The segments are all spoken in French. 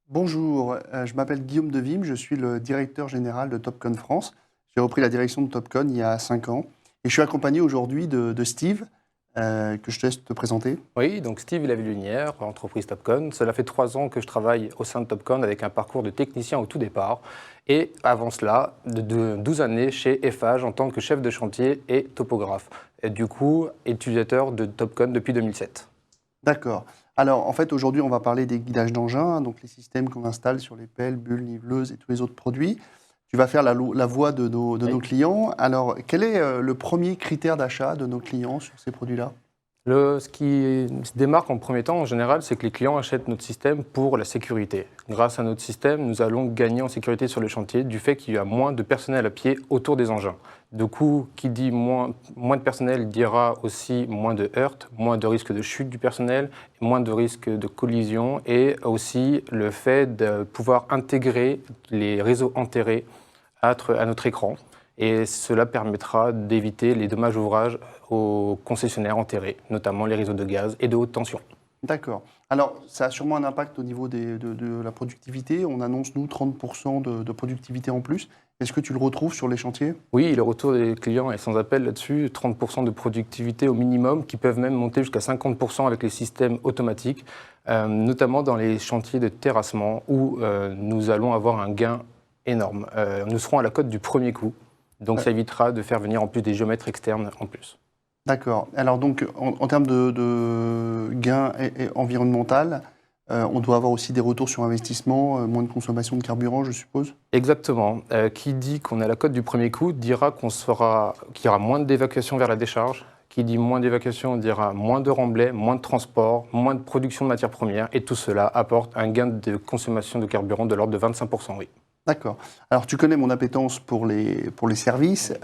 Bonjour, je m'appelle Guillaume Devim, je suis le directeur général de Topcon France. J'ai repris la direction de Topcon il y a 5 ans et je suis accompagné aujourd'hui de Steve, que je te laisse te présenter. Oui, donc Steve Lavillenière, entreprise Topcon. Cela fait 3 ans que je travaille au sein de Topcon avec un parcours de technicien au tout départ. Et avant cela, de 12 années chez Eiffage en tant que chef de chantier et topographe. Et du coup, utilisateur de Topcon depuis 2007. D'accord. Alors en fait aujourd'hui on va parler des guidages d'engins, donc les systèmes qu'on installe sur les pelles, bulles, niveleuses et tous les autres produits. Tu vas faire la voix de nos Oui. clients. Alors quel est le premier critère d'achat de nos clients sur ces produits-là? Ce qui se démarque en premier temps, en général, c'est que les clients achètent notre système pour la sécurité. Grâce à notre système, nous allons gagner en sécurité sur le chantier du fait qu'il y a moins de personnel à pied autour des engins. Du coup, qui dit moins de personnel dira aussi moins de heurts, moins de risques de chute du personnel, moins de risques de collision et aussi le fait de pouvoir intégrer les réseaux enterrés à notre écran. Et cela permettra d'éviter les dommages ouvrages aux concessionnaires enterrés, notamment les réseaux de gaz et de haute tension. D'accord. Alors, ça a sûrement un impact au niveau de la productivité. On annonce, nous, 30% de productivité en plus. Est-ce que tu le retrouves sur les chantiers? Oui, le retour des clients est sans appel là-dessus, 30% de productivité au minimum, qui peuvent même monter jusqu'à 50% avec les systèmes automatiques, notamment dans les chantiers de terrassement où nous allons avoir un gain énorme. Nous serons à la cote du premier coup, donc ça évitera de faire venir en plus des géomètres externes en plus. D'accord. Alors donc, en termes de gains et environnemental, on doit avoir aussi des retours sur investissement, moins de consommation de carburant, je suppose? Exactement. Qui dit qu'on est à la cote du premier coup dira qu'il y aura moins d'évacuation vers la décharge. Qui dit moins d'évacuation dira moins de remblais, moins de transport, moins de production de matières premières. Et tout cela apporte un gain de consommation de carburant de l'ordre de 25%, oui. D'accord. Alors, tu connais mon appétence pour les services,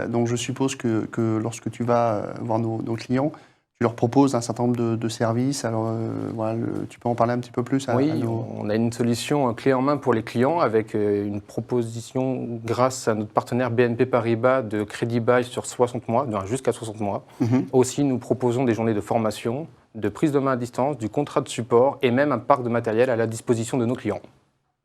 donc je suppose que lorsque tu vas voir nos clients, tu leur proposes un certain nombre de services. Alors, voilà, tu peux en parler un petit peu plus à Oui, nos... on a une solution clé en main pour les clients avec une proposition grâce à notre partenaire BNP Paribas de crédit bail sur 60 mois, jusqu'à 60 mois. Mhm. Aussi, nous proposons des journées de formation, de prise de main à distance, du contrat de support et même un parc de matériel à la disposition de nos clients.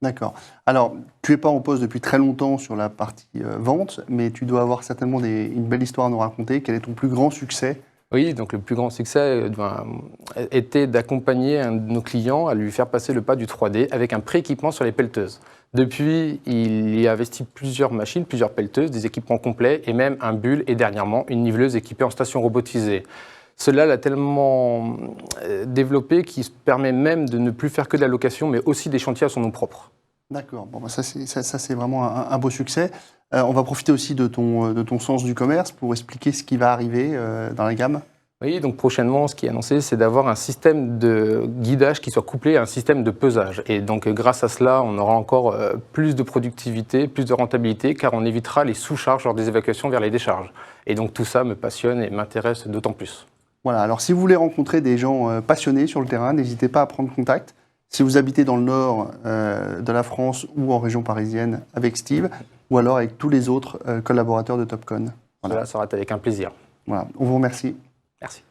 D'accord. Alors, tu n'es pas en poste depuis très longtemps sur la partie vente, mais tu dois avoir certainement une belle histoire à nous raconter. Quel est ton plus grand succès? Oui, donc le plus grand succès était d'accompagner un de nos clients à lui faire passer le pas du 3D avec un pré-équipement sur les pelleteuses. Depuis, il y a investi plusieurs machines, plusieurs pelleteuses, des équipements complets et même un bulle et dernièrement une niveleuse équipée en station robotisée. Cela l'a tellement développé qu'il se permet même de ne plus faire que de la location, mais aussi des chantiers à son nom propre. D'accord. Bon, bah, ça, c'est vraiment un beau succès. On va profiter aussi de ton sens du commerce pour expliquer ce qui va arriver dans la gamme. Oui, donc prochainement, ce qui est annoncé, c'est d'avoir un système de guidage qui soit couplé à un système de pesage. Et donc, grâce à cela, on aura encore plus de productivité, plus de rentabilité, car on évitera les sous-charges lors des évacuations vers les décharges. Et donc, tout ça me passionne et m'intéresse d'autant plus. Voilà. Alors, si vous voulez rencontrer des gens passionnés sur le terrain, n'hésitez pas à prendre contact. Si vous habitez dans le nord de la France ou en région parisienne, avec Steve, ou alors avec tous les autres collaborateurs de Topcon. Voilà. Cela sera avec un plaisir. Voilà. On vous remercie. Merci.